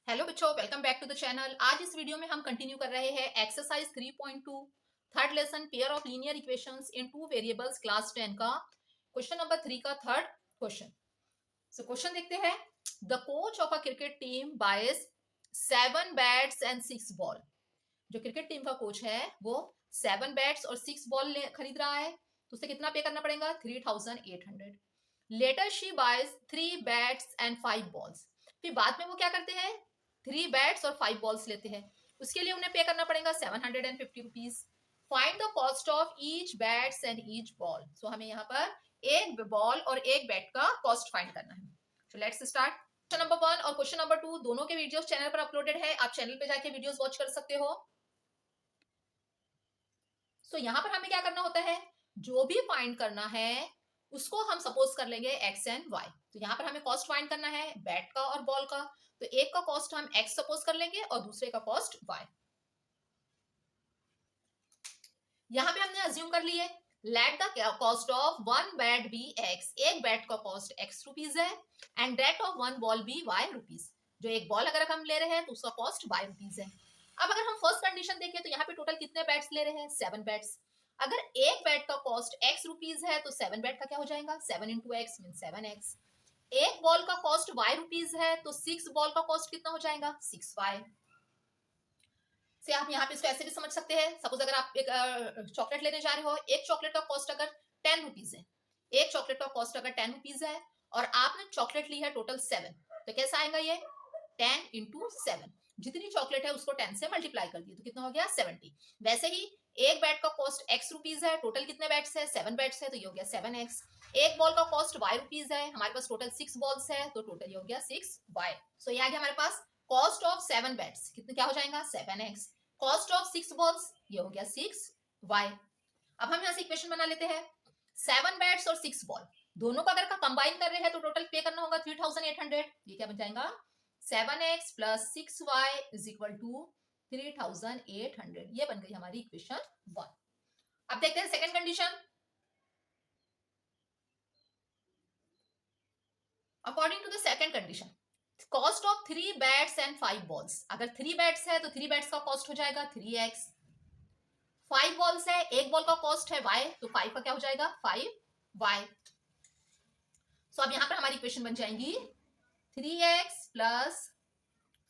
Hello बच्चों, welcome back to the channel. आज इस वीडियो में हम कंटिन्यू कर रहे हैं exercise 3.2 third lesson pair of linear equations in two variables class 10 का क्वेश्चन नंबर 3 का थर्ड क्वेश्चन। सो क्वेश्चन देखते हैं। The coach of a cricket team boys 7 bats and 6 ball. जो क्रिकेट टीम का कोच है वो 7 बैट्स और 6 ball खरीद रहा है, तो उसे कितना पे करना पड़ेगा? 3800। Later she buys 3 bats and 5 balls. फिर बाद में वो क्या करते हैं? 3 बैट्स और 5 बॉल्स लेते हैं। उसके लिए उन्हें पे करना पड़ेगा 750 rupees. Find the cost of each bats and each ball. So हमें यहाँ पर एक बॉल और एक बैट का कॉस्ट फाइंड करना है। So let's start. Question number 1 और क्वेश्चन नंबर 2 दोनों के वीडियोस चैनल पर अपलोडेड है, आप चैनल पे जाके वीडियोस वॉच कर सकते हो। सो यहाँ पर हमें क्या करना होता है? जो भी फाइंड करना है उसको हम सपोज कर लेंगे एक्स एंड वाई। तो यहाँ पर हमें कॉस्ट फाइंड करना है बैट का और बॉल का, तो एक का कॉस्ट हम एक्स सपोज कर लेंगे और दूसरे का कॉस्ट वाई। यहाँ पे हमने अज्यूम कर लिए let the cost of one bat be x. एक बैट का कॉस्ट एक्स रुपीज है and that of one ball be y rupees. जो एक बॉल अगर हम ले रहे हैं तो उसका कॉस्ट वाई रुपीज है। अब अगर हम फर्स्ट कंडीशन देखें तो यहाँ पे टोटल कितने बैट्स ले रहे हैं? 7 बैट्स। अगर एक बैट का कॉस्ट एक्स रुपीज है तो 7 बैट का क्या हो जाएगा? 7 इंटू एक्स मीन 7x। एक बॉल का कॉस्ट वाई रुपीज है तो 6 बॉल का कॉस्ट कितना हो जाएगा? 6y। से आप यहाँ पे इसको ऐसे भी समझ सकते हैं। सपोज अगर आप एक चॉकलेट लेने जा रहे हो, एक चॉकलेट का कॉस्ट अगर 10 रुपीज है, एक चॉकलेट का कॉस्ट अगर 10 रुपीज है और आपने चॉकलेट ली है टोटल 7, तो कैसा आएगा ये? 10 इंटू 7। जितनी चॉकलेट है उसको 10 से मल्टीप्लाई कर दिए तो कितना हो गया? 70। वैसे ही एक बैट का कॉस्ट एक्स रुपीज है, टोटल कितने बैट्स है? 7 बैट्स है, तो ये हो गया 7x। एक बॉल का कॉस्ट वाई रुपीज है, हमारे पास टोटल 6 बॉल्स है, तो टोटल ये हो गया 6y। सो ये आ गया हमारे पास कॉस्ट ऑफ 7 बैट्स कितने क्या हो जाएगा? 7x। कॉस्ट ऑफ 6 बॉल्स ये हो गया 6y। अब हम यहाँ से इक्वेशन बना लेते हैं। 7 बैट्स और 6 बॉल दोनों का अगर कंबाइन कर रहे हैं तो टोटल पे करना होगा 3800। ये क्या बन जाएगा? 7x plus 6y is equal to 3800। ये बन गई हमारी इक्वेशन 1। अब देखते हैं second condition. According to the second condition, cost of 3 bats and 5 balls. अगर 3 बैट्स है तो 3 बैट्स का कॉस्ट हो जाएगा 3x। 5 बॉल्स है, एक बॉल का कॉस्ट है y, तो 5 का क्या हो जाएगा? 5y। सो अब यहां पर हमारी इक्वेशन बन जाएंगी 3x plus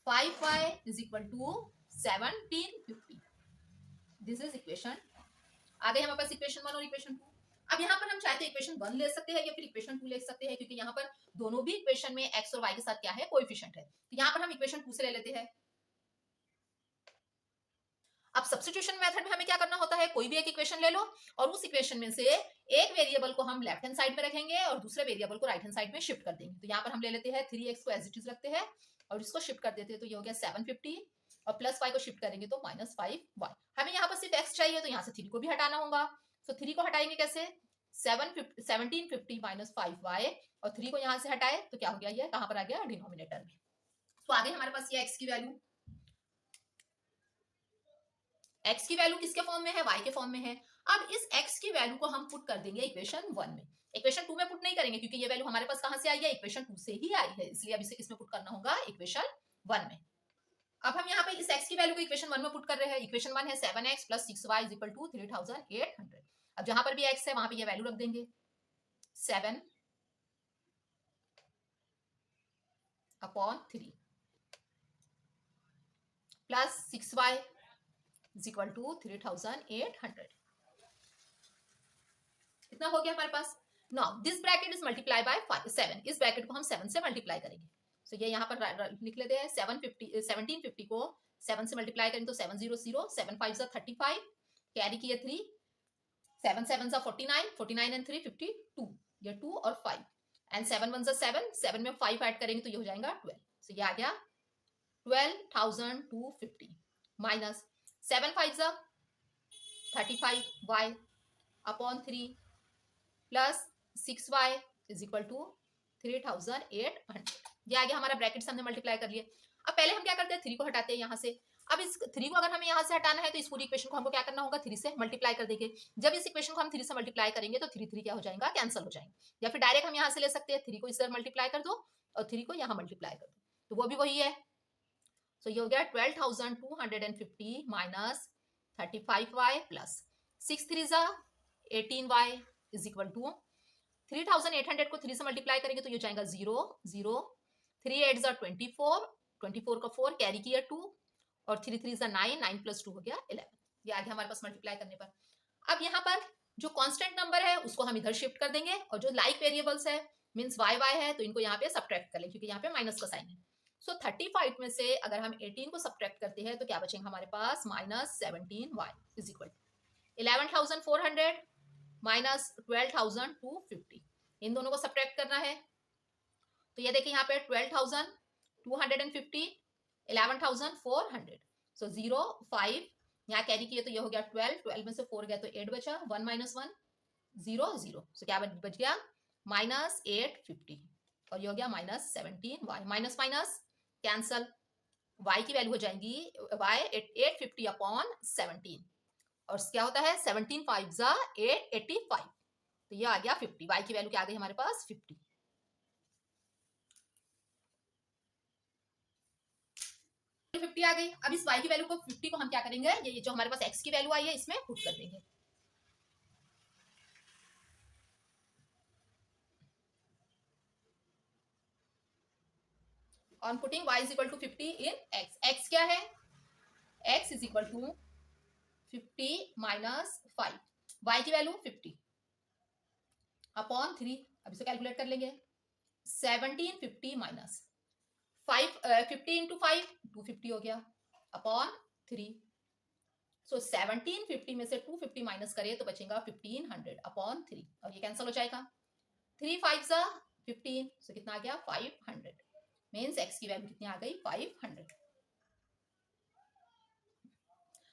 5y is equal to 1750। This is equation. आ गई हमारे पास इक्वेशन 1 और इक्वेशन 2। अब यहाँ पर हम चाहते हैं इक्वेशन 1 ले सकते हैं या फिर इक्वेशन 2 ले सकते हैं, क्योंकि यहाँ पर दोनों भी इक्वेशन में x और y के साथ क्या है? कोएफिशिएंट है। तो यहाँ पर हम इक्वेशन 2 से ले लेते हैं। अब सब्स्टिट्यूशन मेथड में हमें क्या करना होता है? कोई भी एक इक्वेशन ले लो और उस इक्वेशन में से एक वेरिएबल को हम लेफ्ट हैंड साइड में रखेंगे और दूसरे वेरिएबल को राइट हैंड साइड में शिफ्ट कर देंगे। तो यहाँ पर हम ले लेते हैं 3x को एज इट इज रखते हैं और इसको शिफ्ट कर देते हैं, तो ये हो गया 750 और प्लस y को शिफ्ट करेंगे तो माइनस 5y। हमें यहाँ पर सिर्फ x चाहिए तो यहाँ से 3 को भी हटाना होगा। तो 3 को हटाएंगे कैसे? 1750 माइनस 5y और 3 को यहाँ से हटाए तो क्या हो गया? ये कहाँ पर आ गया? डिनोमिनेटर में। तो आगे हमारे पास ये x की वैल्यू, x की वैल्यू किसके फॉर्म में है? y के फॉर्म में है। अब इस x की वैल्यू को हम पुट कर देंगे इक्वेशन 1 में। इक्वेशन 2 में पुट नहीं करेंगे क्योंकि ये वैल्यू हमारे पास कहां से आई है? इक्वेशन 2 से ही आई है, इसलिए अब इसे किसमें पुट करना होगा? इक्वेशन 1 में। अब हम यहाँ पे इस x की वैल्यू को इक्वेशन 1 में पुट कर रहे हैं। इक्वेशन 1 है 7x plus 6y is equal to 3800। अब जहां पर भी x है वहां पे ये वैल्यू रख देंगे 7 upon 3 plus 6y is equal to 3800। इतना हो गया हमारे पास। Now this bracket is multiply by 7। इस ब्रैकेट को हम 7 से मल्टीप्लाई करेंगे। सो ये यहाँ पर लिख लेते हैं 1750 को 7 से मल्टीप्लाई करेंगे तो 700, 7 5 35, कैरी किए 3, 7 7 49, 49 एंड 3 52, ये 2 और 5 एंड 7 1 7, 7 में 5 ऐड करेंगे तो ये हो जाएगा 12। सो ये आ गया 12,250 minus 7 5 35y upon 3 plus 6y is equal to 3800। ये आ गया हमारा ब्रैकेट से हमने मल्टीप्लाई कर लिए। अब पहले हम क्या करते हैं? 3 को हटाते हैं यहाँ से। अब इस 3 को अगर हमें यहाँ से हटाना है तो इस पूरी इक्वेशन को हमको क्या करना होगा? 3 से मल्टीप्लाई कर देंगे। जब इस इक्वेशन को हम 3 से मल्टीप्लाई करेंगे तो 3 3 क्या हो जाएगा? कैंसिल हो जाएंगे। या फिर डायरेक्ट हम यहाँ से ले सकते हैं 3 को इस तरह मल्टीप्लाई कर दो और 3 को यहाँ मल्टीप्लाई कर दो, तो वो भी वही है सो ये हो गया 12,250 माइनस 35y प्लस 6 3 जा 18y इज इक्वल टू 3,800 को 3 से मल्टीप्लाई करेंगे तो ये जाएगा 0 0 3 8 जा 24 24 का 4 कैरी किया 2 और 3 3 जा 9 9 प्लस 2 हो गया 11। ये आ गया हमारे पास मल्टीप्लाई करने पर। अब यहाँ पर जो कांस्टेंट नंबर है उसको हम इधर शिफ्ट कर देंगे और जो लाइक वेरिएबल्स है मींस वाई वाई है तो इनको यहाँ पे सब्ट्रैक्ट कर लें क्योंकि यहाँ पे माइनस का साइन है। सो 35 में से अगर हम 18 को सब्ट्रैक्ट करते हैं तो क्या बचेगा हमारे पास minus 17y is equal 11,400 minus 12,250। इन दोनों को सब्ट्रैक्ट करना है तो ये देखिए यहाँ पे 12,250 11,400 सो 0 5 यहाँ कैरी किए तो ये हो गया 12 12 में से 4 गया तो 8 बचा 1 माइनस 1 0 0 सो क्या बच गया माइनस 850 और ये हो गया minus 17y minus minus cancel y की वैल्यू हो जाएगी y 850 अपॉन 17 और क्या होता है 17 5 जा 885 तो ये आ गया 50 y की वैल्यू क्या आ गई हमारे पास 50। आ गई। अब इस y की वैल्यू को 50 को हम क्या करेंगे ये जो हमारे पास x की वैल्यू आई है इसमें पुट कर देंगे। On putting y is equal to 50 in x, x क्या है x is equal to 50 minus 5 y की वैल्यू 50 अपॉन 3 अब इसे कैलकुलेट कर लेंगे 1750 माइनस 5 50 इंटू 5 250 हो गया अपॉन 3 सो 1750 में से 250 माइनस करें तो बचेगा 1500 अपॉन 3 और ये कैंसिल हो जाएगा 3 5 जा 15 सो कितना आ गया 500 मींस x की वैल्यू कितनी आ गई 500।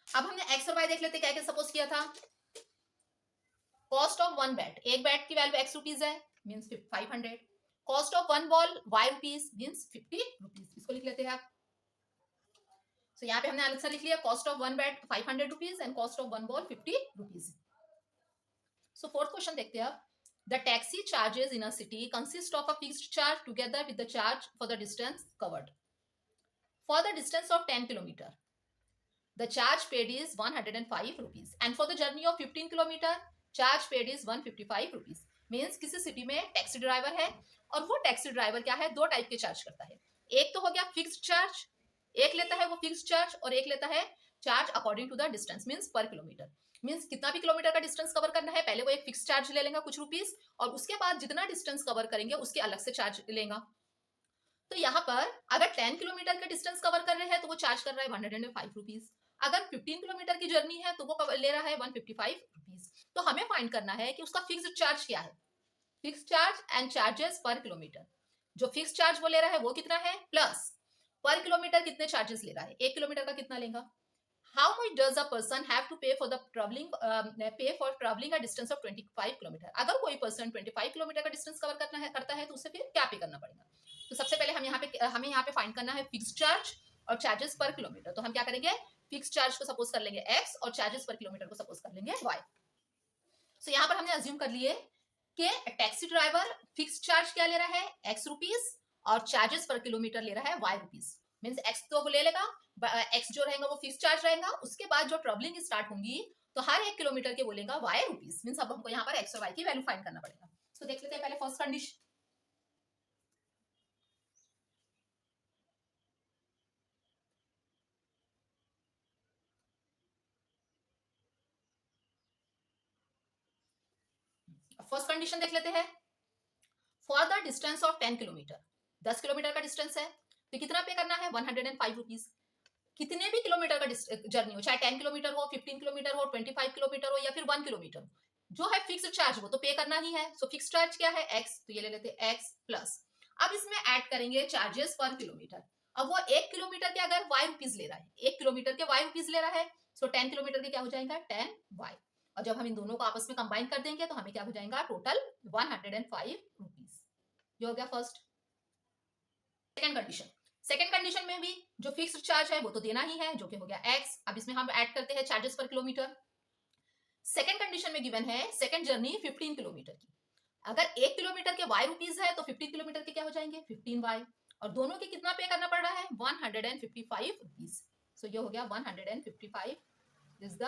अब हमने x और y देख लेते क्या क्या सपोज किया था। कॉस्ट ऑफ वन बैट एक बैट की वैल्यू x रुपीज है means 500 cost of one ball y rupees means 50 rupees इसको लिख लेते हैं आप। सो यहाँ पे हमने आंसर लिख लिया cost of one bat 500 rupees and cost of one ball 50 rupees. So fourth question देखते हैं आप। The taxi charges in a city consist of a fixed charge together with the charge for the distance covered. For the distance of 10 km, the charge paid is 105 rupees, and for the journey of 15 km, charge paid is 155 rupees. Means किसी city में taxi driver है और वो taxi driver क्या है दो type के charge करता है। एक तो हो गया फिक्स्ड चार्ज, एक लेता है वो फिक्स्ड चार्ज और एक लेता है charge according to the distance means per kilometre. Means कितना भी किलोमीटर का डिस्टेंस कवर करना है पहले वो एक फिक्स चार्ज ले लेगा कुछ रुपीस और उसके बाद जितना डिस्टेंस कवर करेंगे उसके अलग से चार्ज लेगा। तो यहाँ पर अगर 10 किलोमीटर का डिस्टेंस कवर कर रहे हैं तो वो चार्ज कर रहा है 105 रुपीज। अगर 15 किलोमीटर की जर्नी है तो वो ले रहा है 155 रुपीज। तो हमें फाइंड करना है कि उसका फिक्स्ड चार्ज क्या है, फिक्स चार्ज एंड चार्जेस पर किलोमीटर। जो फिक्स चार्ज वो ले रहा है वो कितना है प्लस पर किलोमीटर कितने चार्जेस ले रहा है, 1 किलोमीटर का कितना लेगा। How much does a person have to pay for the traveling a distance of 25 kilometre. अगर कोई पर्सन 25 किलोमीटर का डिस्टेंस कवर करता है तो उसे फिर क्या पे करना पड़ेगा। तो सबसे पहले हमें यहाँ पे फाइंड करना है फिक्स चार्ज और चार्जेस पर किलोमीटर। तो हम क्या करेंगे फिक्स चार्ज को सपोज कर लेंगे x और चार्जेस पर किलोमीटर को सपोज कर लेंगे y। सो यहाँ पर हमने अज्यूम कर लिए कि टैक्सी ड्राइवर फिक्स चार्ज क्या ले रहा है x रुपीज और चार्जेस पर किलोमीटर ले रहा है y रुपीज। मीन्स x तो वो ले लेगा, x जो रहेगा वो फिक्स चार्ज रहेगा, उसके बाद जो ट्रैवलिंग स्टार्ट होंगी तो हर 1 किलोमीटर के बोलेगा y रुपीज। मीन्स अब हमको यहाँ पर x और y की वैल्यू फाइंड करना पड़ेगा। तो देख लेते हैं पहले फर्स्ट कंडीशन। फर्स्ट कंडीशन देख लेते हैं। For the distance of 10 kilometre 10 kilometre का डिस्टेंस है तो कितना पे करना है 105 रुपीज। कितने भी किलोमीटर का जर्नी हो चाहे 10 किलोमीटर हो 15 किलोमीटर हो 25 किलोमीटर हो या फिर 1 किलोमीटर हो, जो है फिक्स्ड चार्ज वो तो पे करना ही है। सो फिक्स्ड चार्ज क्या है x, तो ये ले लेते हैं x प्लस अब इसमें ऐड करेंगे चार्जेस पर किलोमीटर। अब वो 1 किलोमीटर के अगर y रुपीज ले रहा है 1 किलोमीटर के y रुपीज ले रहा है सो 10 किलोमीटर के क्या हो जाएगा 10y और जब हम इन दोनों को आपस में कंबाइन कर देंगे तो हमें क्या हो जाएगा टोटल 105 रुपीज। ये हो गया फर्स्ट। सेकंड कंडीशन में भी जो फिक्स्ड चार्ज है वो तो देना ही है जो कि हो गया x। अब इसमें हम ऐड करते हैं चार्जेस पर किलोमीटर। सेकंड कंडीशन में गिवन है सेकंड जर्नी 15 किलोमीटर की। अगर 1 किलोमीटर के y रुपीज है तो 15 किलोमीटर के क्या हो जाएंगे 15y और दोनों के कितना पे करना पड़ रहा है 155 रुपीज। सो ये हो गया 155 इज द।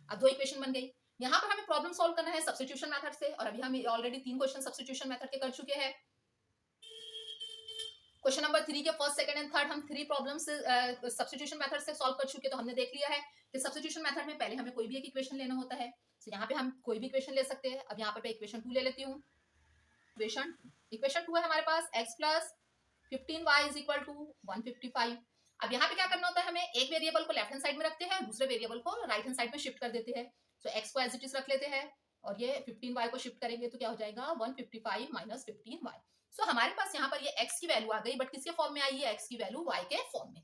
अब दो इक्वेशन बन गई। यहाँ पर हमें प्रॉब्लम सॉल्व करना है सब्स्टिट्यूशन मेथड से, और अभी हम ऑलरेडी 3 क्वेश्चन सब्स्टिट्यूशन मेथड के कर चुके हैं। क्वेश्चन नंबर 3 के फर्स्ट, सेकंड एंड थर्ड हम 3 प्रॉब्लम से सब्स्टिट्यूशन मेथड से सॉल्व कर चुके। तो हमने देख लिया है कि सब्स्टिट्यूशन मेथड में पहले हमें कोई भी एक इक्वेशन लेना होता है। तो यहाँ पे हम कोई भी इक्वेशन ले सकते हैं। अब यहाँ पर इक्वेशन 2 ले लेती हूँ। इक्वेशन 2 है हमारे पास x plus 15y is equal to 155। अब यहाँ पे क्या करना होता है, हमें एक वेरिएबल को लेफ्ट हैंड साइड में रखते हैं, दूसरे वेरिएबल को राइट हैंड साइड में शिफ्ट कर देते हैं। तो x को एज इट इज रख लेते हैं और ये 15y को शिफ्ट करेंगे तो क्या हो जाएगा 155 माइनस 15y। सो हमारे पास यहाँ पर ये x की वैल्यू आ गई, बट किसके फॉर्म में आई है, x की वैल्यू y के फॉर्म में।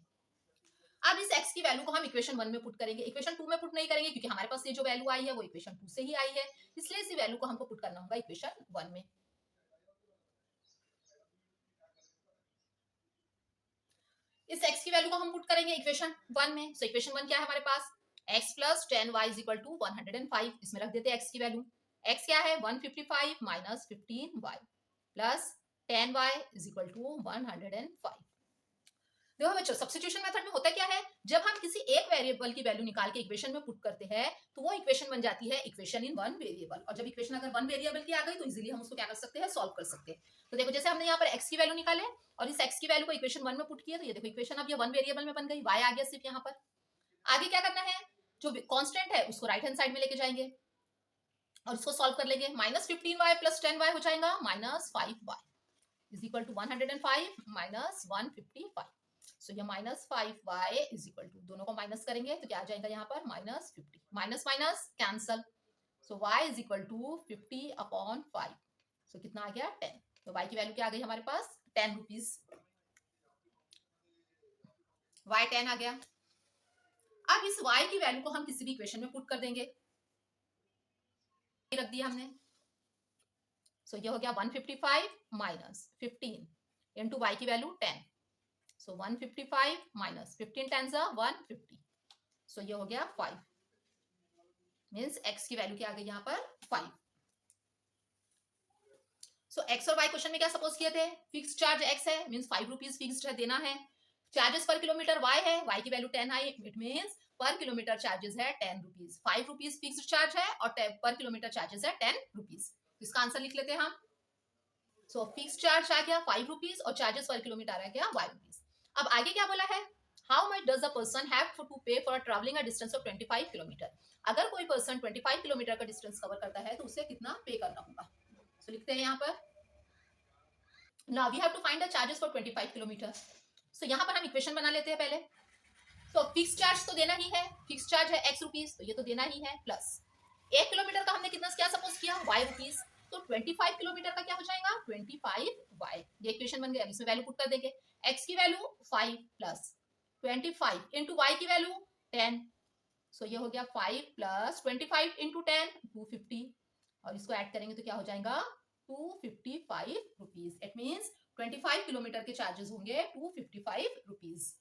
अब इस x की वैल्यू को हम इक्वेशन 1 में पुट करेंगे, इक्वेशन 2 में पुट नहीं करेंगे क्योंकि हमारे पास ये जो वैल्यू आई है वो इक्वेशन 2 से ही आई है, इसलिए इसी वैल्यू को हमको पुट करना होगा इक्वेशन 1 में। इस x की वैल्यू को हम पुट करेंगे इक्वेशन 1 में। सो इक्वेशन 1 क्या है हमारे पास, x plus 10y is equal to 105। इसमें रख देते हैं x की वैल्यू। x क्या है 155 minus 15y plus 10y is equal to 105। देखो बच्चों, सब्स्टिट्यूशन मेथड में होता क्या है, जब हम किसी एक वेरिएबल की वैल्यू निकाल के इक्वेशन में पुट करते हैं तो वो इक्वेशन बन जाती है इक्वेशन इन वन वेरिएबल। और जब इक्वेशन अगर वन वेरिएबल की आ गई तो इजीली हम उसको क्या कर सकते हैं, सॉल्व कर सकते हैं। तो देखो जैसे हमने यहाँ पर x की वैल्यू निकाले और इस x की वैल्यू को इक्वेशन 1 में पुट किया, तो ये देखो इक्वेशन अब ये वन वेरिएबल में बन गई, y आ गया सिर्फ यहाँ पर। आगे क्या करना है, जो कांस्टेंट है उसको राइट हैंड साइड में लेके जाएंगे और इसको सॉल्व कर लेंगे। माइनस 15y प्लस 10y हो जाएगा minus 5y is equal to 105 minus 155। So ये minus 5y is equal to, दोनों को माइनस करेंगे तो क्या आ जाएगा यहाँ पर minus 50, minus minus cancel. So y is equal to 50 upon 5। So कितना आ गया 10। तो y की वैल्यू क्या आ गई हमारे पास 10 रुपीज। y 10 आ गया। अब इस y की वैल्यू को हम किसी भी इक्वेशन में पुट कर देंगे, रख दिया हमने। सो ये हो गया 155 माइनस 15 इंटू y की वैल्यू 10। सो 155 माइनस 15 टाइम्स 150। सो ये हो गया 5, मीन्स x की वैल्यू क्या आ गई यहाँ पर 5। सो x और y क्वेश्चन में क्या सपोज किए थे, फिक्स चार्ज x है मीन्स 5 रुपीज फिक्स्ड है, देना है। चार्जेस पर किलोमीटर y है, y की value 10 I, it means per kilometre charges है 10 रुपीज। 5 रुपीज फिक्स्ड चार्ज है और पर किलोमीटर चार्जेस है 10 रुपीज। इसका आंसर लिख लेते हैं हम। सो फिक्स चार्ज आ गया 5 रुपीज और चार्जेस पर किलोमीटर आ गया y रुपीज। अब आगे क्या बोला है, how much does a person have to pay for travelling a distance of 25 kilometre. अगर कोई पर्सन 25 किलोमीटर का डिस्टेंस कवर करता है तो उसे कितना पे करना होगा। सो लिखते हैं यहाँ पर, now we have to find the charges for 25 kilometre. So यहाँ पर हम इक्वेशन बना लेते हैं पहले। तो फिक्स चार्ज तो देना ही है, फिक्स चार्ज है x रुपीज, तो ये तो देना ही है, प्लस 1 किलोमीटर का हमने कितना क्या सपोज किया y रुपीज, तो 25 किलोमीटर का क्या हो जाएगा 25y। ये इक्वेशन बन गया। इसमें वैल्यू पुट कर देंगे, x की वैल्यू 5 प्लस 25 इंटू y की वैल्यू 10। सो ये हो गया 5 प्लस 25 इंटू 10 250, और इसको ऐड करेंगे तो क्या हो जाएगा 255 रुपीज। इट मीन्स 25 किलोमीटर के चार्जेस होंगे 255 रुपीज।